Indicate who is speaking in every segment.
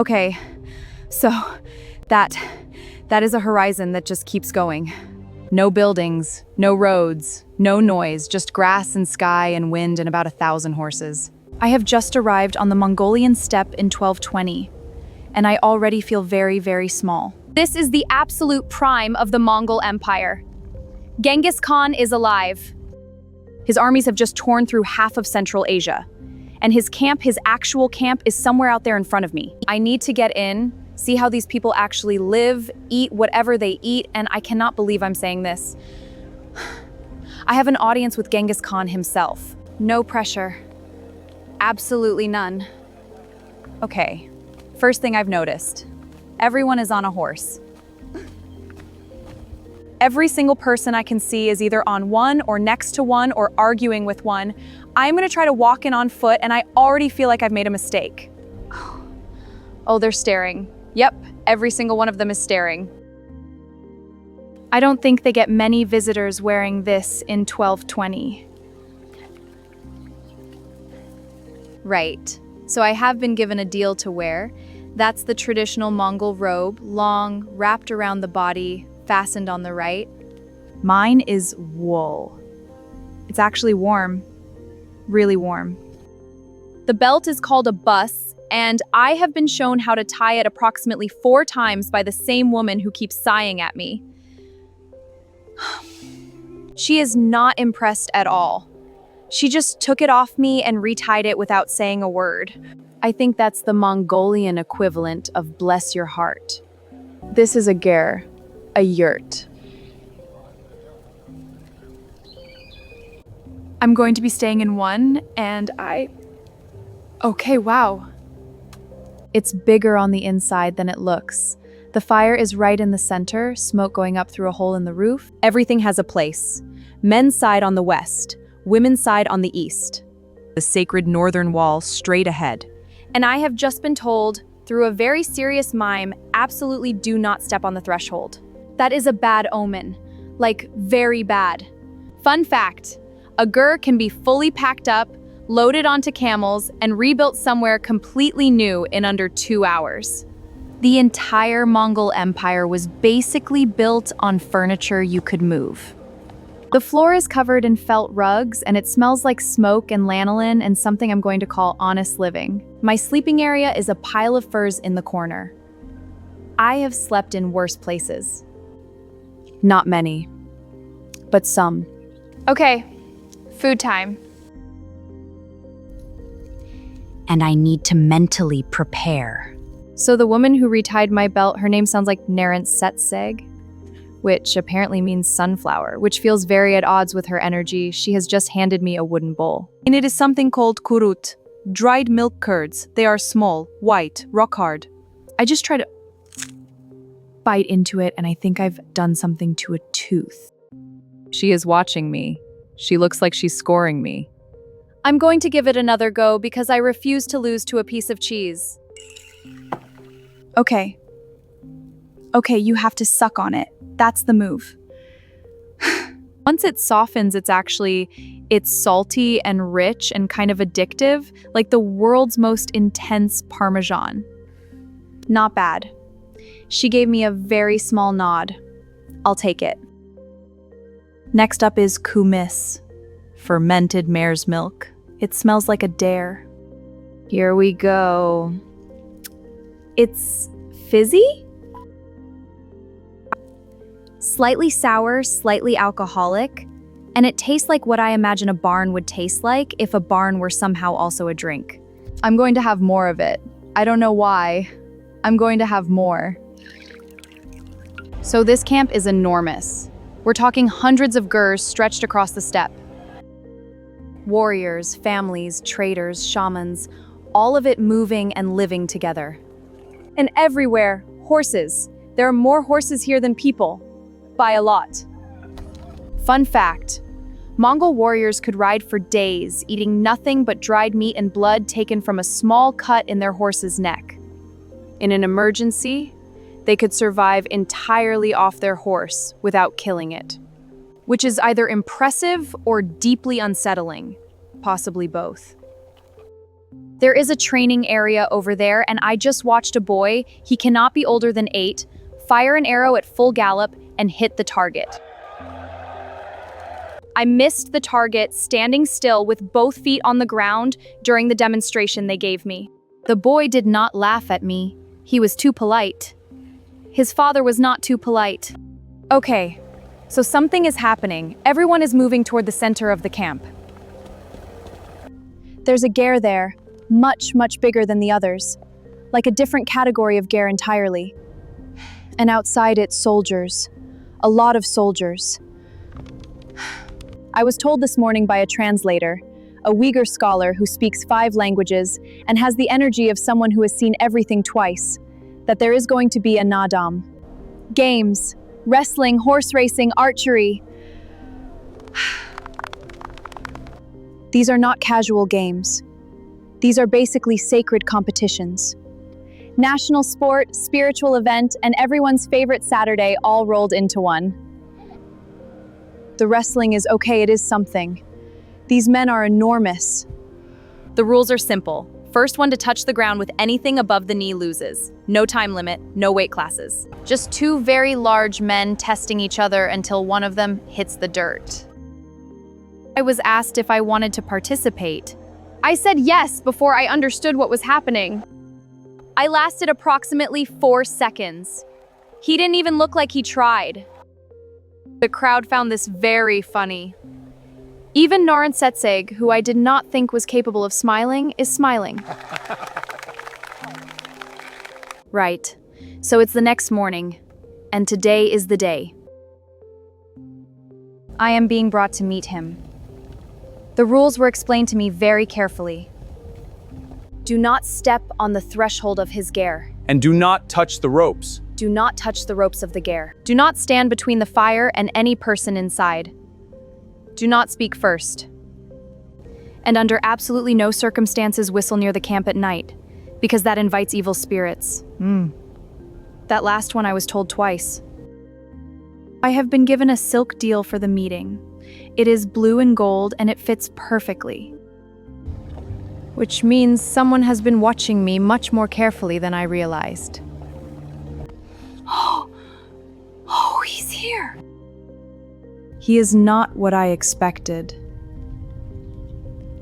Speaker 1: Okay, so that is a horizon that just keeps going. No buildings, no roads, no noise, just grass and sky and wind and about 1,000 horses. I have just arrived on the Mongolian steppe in 1220, and I already feel very, very small.
Speaker 2: This is the absolute prime of the Mongol Empire. Genghis Khan is alive.
Speaker 1: His armies have just torn through half of Central Asia, and his actual camp, is somewhere out there in front of me. I need to get in, see how these people actually live, eat whatever they eat, and I cannot believe I'm saying this. I have an audience with Genghis Khan himself. No pressure. Absolutely none. Okay, first thing I've noticed. Everyone is on a horse. Every single person I can see is either on one or next to one or arguing with one. I'm gonna try to walk in on foot and I already feel like I've made a mistake. Oh, they're staring. Yep, every single one of them is staring. I don't think they get many visitors wearing this in 1220. Right, so I have been given a deal to wear. That's the traditional Mongol robe, long, wrapped around the body, fastened on the right. Mine is wool. It's actually warm, really warm. The belt is called a bus, and I have been shown how to tie it approximately 4 times by the same woman who keeps sighing at me. She is not impressed at all. She just took it off me and retied it without saying a word. I think that's the Mongolian equivalent of bless your heart. This is a ger, a yurt. I'm going to be staying in one, and okay, wow. It's bigger on the inside than it looks. The fire is right in the center, smoke going up through a hole in the roof. Everything has a place. Men's side on the west, women's side on the east. The sacred northern wall straight ahead. And I have just been told, through a very serious mime, absolutely do not step on the threshold. That is a bad omen. Like, very bad. Fun fact, a ger can be fully packed up, loaded onto camels, and rebuilt somewhere completely new in under 2 hours. The entire Mongol Empire was basically built on furniture you could move. The floor is covered in felt rugs, and it smells like smoke and lanolin and something I'm going to call honest living. My sleeping area is a pile of furs in the corner. I have slept in worse places. Not many, but some. Okay, food time.
Speaker 3: And I need to mentally prepare.
Speaker 1: So the woman who retied my belt, her name sounds like Narent Setseg, which apparently means sunflower, which feels very at odds with her energy. She has just handed me a wooden bowl. And it is something called kurut, dried milk curds. They are small, white, rock hard. I just try to bite into it, and I think I've done something to a tooth. She is watching me. She looks like she's scoring me. I'm going to give it another go because I refuse to lose to a piece of cheese. Okay, you have to suck on it. That's the move. Once it softens, it's salty and rich and kind of addictive, like the world's most intense Parmesan. Not bad. She gave me a very small nod. I'll take it. Next up is kumis, fermented mare's milk. It smells like a dare. Here we go. It's fizzy? Slightly sour, slightly alcoholic, and it tastes like what I imagine a barn would taste like if a barn were somehow also a drink. I'm going to have more of it. I don't know why. I'm going to have more. So this camp is enormous. We're talking hundreds of gers stretched across the steppe. Warriors, families, traders, shamans, all of it moving and living together. And everywhere, horses. There are more horses here than people. By a lot. Fun fact, Mongol warriors could ride for days, eating nothing but dried meat and blood taken from a small cut in their horse's neck. In an emergency, they could survive entirely off their horse without killing it, which is either impressive or deeply unsettling, possibly both.
Speaker 2: There is a training area over there, and I just watched a boy, he cannot be older than 8, fire an arrow at full gallop and hit the target. I missed the target standing still with both feet on the ground during the demonstration they gave me. The boy did not laugh at me. He was too polite. His father was not too polite. Okay, so something is happening. Everyone is moving toward the center of the camp.
Speaker 1: There's a ger there, much, much bigger than the others, like a different category of ger entirely. And outside it, soldiers. A lot of soldiers. I was told this morning by a translator, a Uyghur scholar who speaks 5 languages and has the energy of someone who has seen everything twice, that there is going to be a nadam. Games, wrestling, horse racing, archery. These are not casual games. These are basically sacred competitions. National sport, spiritual event, and everyone's favorite Saturday all rolled into one. The wrestling is okay, it is something. These men are enormous.
Speaker 2: The rules are simple. First one to touch the ground with anything above the knee loses. No time limit, no weight classes. Just 2 very large men testing each other until one of them hits the dirt. I was asked if I wanted to participate. I said yes before I understood what was happening. I lasted approximately 4 seconds. He didn't even look like he tried. The crowd found this very funny. Even Norin Setseg, who I did not think was capable of smiling, is smiling. Right, so it's the next morning, and today is the day. I am being brought to meet him. The rules were explained to me very carefully. Do not step on the threshold of his ger.
Speaker 4: And do not touch the ropes.
Speaker 2: Do not touch the ropes of the ger. Do not stand between the fire and any person inside. Do not speak first. And under absolutely no circumstances whistle near the camp at night, because that invites evil spirits. That last one I was told twice. I have been given a silk deal for the meeting. It is blue and gold and it fits perfectly. Which means someone has been watching me much more carefully than I realized. Oh, he's here. He is not what I expected.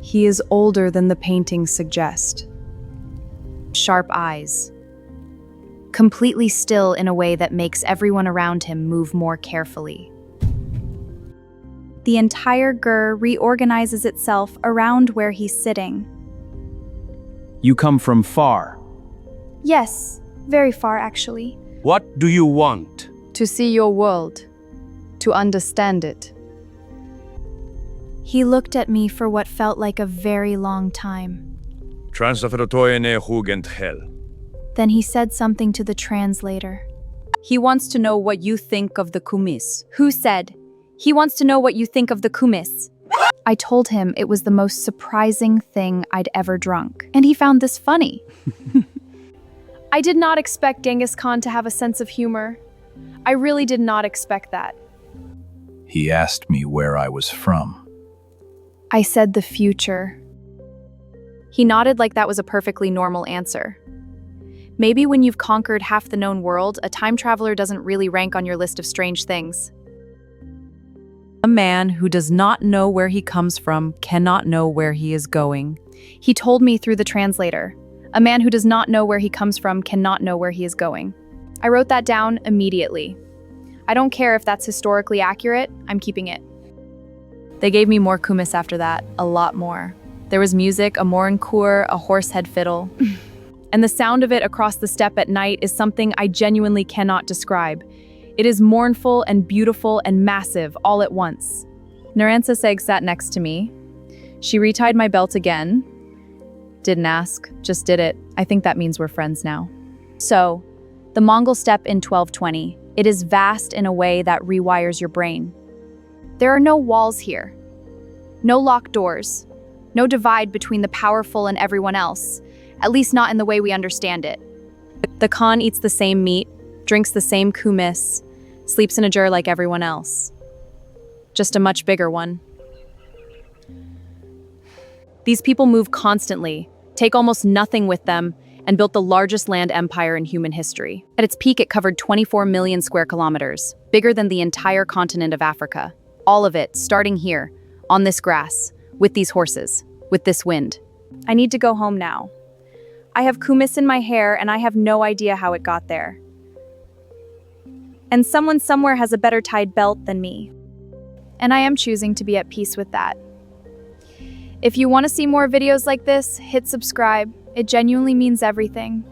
Speaker 2: He is older than the paintings suggest. Sharp eyes. Completely still in a way that makes everyone around him move more carefully. The entire ger reorganizes itself around where he's sitting.
Speaker 4: You come from far.
Speaker 2: Yes, very far actually.
Speaker 5: What do you want?
Speaker 1: To see your world. To understand it.
Speaker 2: He looked at me for what felt like a very long time. Then he said something to the translator.
Speaker 3: He wants to know what you think of the kumis.
Speaker 2: Who said? He wants to know what you think of the kumis. I told him it was the most surprising thing I'd ever drunk, and he found this funny. I did not expect Genghis Khan to have a sense of humor. I really did not expect that.
Speaker 6: He asked me where I was from.
Speaker 2: I said the future. He nodded like that was a perfectly normal answer. Maybe when you've conquered half the known world, a time traveler doesn't really rank on your list of strange things.
Speaker 7: A man who does not know where he comes from cannot know where he is going.
Speaker 2: He told me through the translator. A man who does not know where he comes from cannot know where he is going. I wrote that down immediately. I don't care if that's historically accurate, I'm keeping it. They gave me more kumis after that, a lot more. There was music, a morinkur, a horsehead fiddle. And the sound of it across the steppe at night is something I genuinely cannot describe. It is mournful and beautiful and massive all at once. Naransa Seg sat next to me. She retied my belt again. Didn't ask, just did it. I think that means we're friends now. So, the Mongol steppe in 1220. It is vast in a way that rewires your brain. There are no walls here. No locked doors. No divide between the powerful and everyone else. At least not in the way we understand it. The Khan eats the same meat, drinks the same kumis, sleeps in a ger like everyone else. Just a much bigger one. These people move constantly, take almost nothing with them, and built the largest land empire in human history. At its peak, it covered 24 million square kilometers, bigger than the entire continent of Africa. All of it, starting here, on this grass, with these horses, with this wind. I need to go home now. I have kumis in my hair and I have no idea how it got there. And someone somewhere has a better tied belt than me. And I am choosing to be at peace with that. If you want to see more videos like this, hit subscribe. It genuinely means everything.